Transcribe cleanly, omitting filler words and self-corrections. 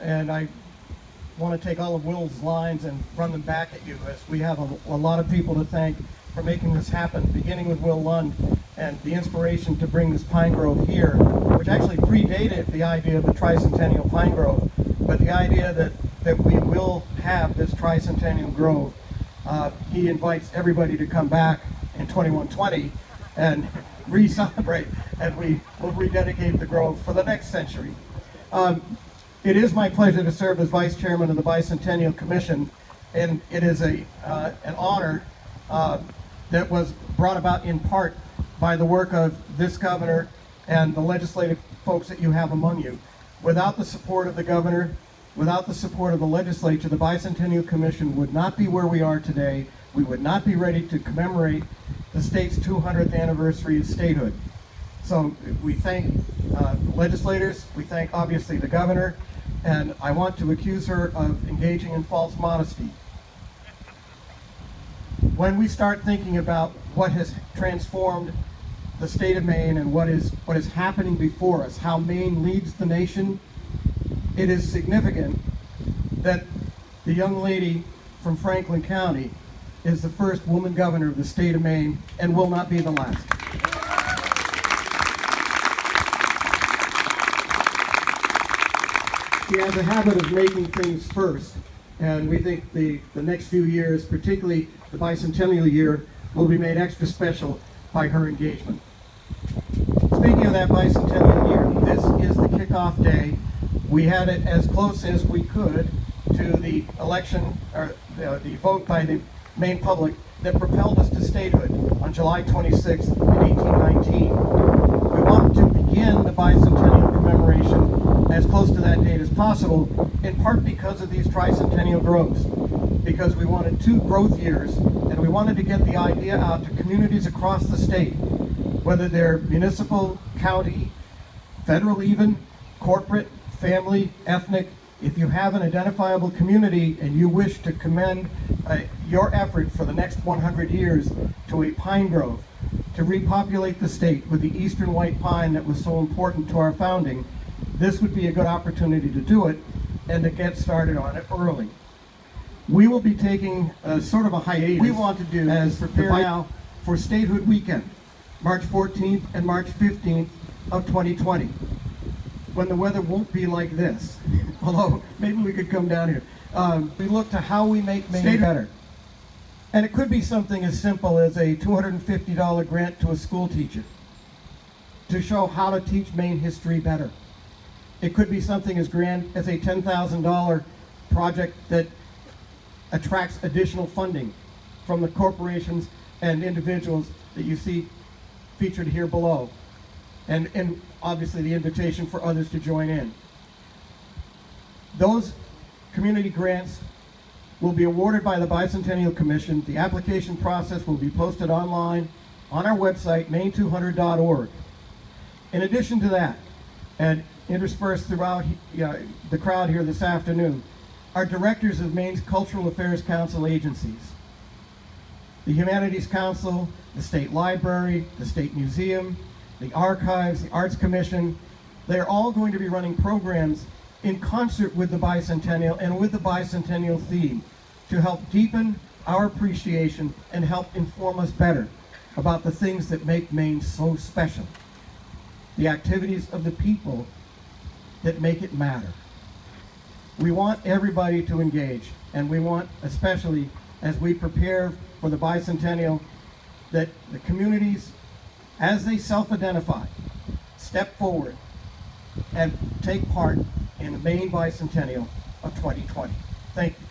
And I want to take all of Will's lines and run them back at you, as we have a lot of people to thank for making this happen, beginning with Will Lund and the inspiration to bring this pine grove here, which actually predated the idea of the tricentennial pine grove, but the idea that we will have this tricentennial grove. He invites everybody to come back in 2120 and re-celebrate, and we will rededicate the grove for the next century. It is my pleasure to serve as Vice Chairman of the Bicentennial Commission, and it is an honor that was brought about in part by the work of this governor and the legislative folks that you have among you. Without the support of the governor, without the support of the legislature, the Bicentennial Commission would not be where we are today. We would not be ready to commemorate the state's 200th anniversary of statehood. So we thank legislators, we thank obviously the governor, and I want to accuse her of engaging in false modesty. When we start thinking about what has transformed the state of Maine and what is happening before us, how Maine leads the nation, it is significant that the young lady from Franklin County is the first woman governor of the state of Maine and will not be the last. She has a habit of making things first, and we think the next few years, particularly the bicentennial year, will be made extra special by her engagement. Speaking of that bicentennial year, this is the kickoff day. We had it as close as we could to the election, or the vote by the Maine public that propelled us to statehood on July 26th, 1819. We wanted to begin the bicentennial commemoration as close to that date as possible, in part because of these tricentennial groves, because we wanted 2 growth years, and we wanted to get the idea out to communities across the state, whether they're municipal, county, federal even, corporate, family, ethnic. If you have an identifiable community and you wish to commend your effort for the next 100 years to a pine grove, to repopulate the state with the eastern white pine that was so important to our founding, this would be a good opportunity to do it and to get started on it early. We will be taking sort of a hiatus. We want to do is prepare now for Statehood Weekend, March 14th and March 15th of 2020, when the weather won't be like this, although maybe we could come down here. We look to how we make Maine better. And it could be something as simple as a $250 grant to a school teacher to show how to teach Maine history better. It could be something as grand as a $10,000 project that attracts additional funding from the corporations and individuals that you see featured here below. And obviously the invitation for others to join in. Those community grants will be awarded by the Bicentennial Commission. The application process will be posted online on our website, maine200.org. In addition to that, and interspersed throughout the crowd here this afternoon, are directors of Maine's Cultural Affairs Council agencies. The Humanities Council, the State Library, the State Museum, the Archives, the Arts Commission. They're all going to be running programs in concert with the Bicentennial and with the Bicentennial theme to help deepen our appreciation and help inform us better about the things that make Maine so special, the activities of the people that make it matter. We want everybody to engage, and we want, especially as we prepare for the Bicentennial, that the communities, as they self-identify, step forward and take part in the Maine Bicentennial of 2020. Thank you.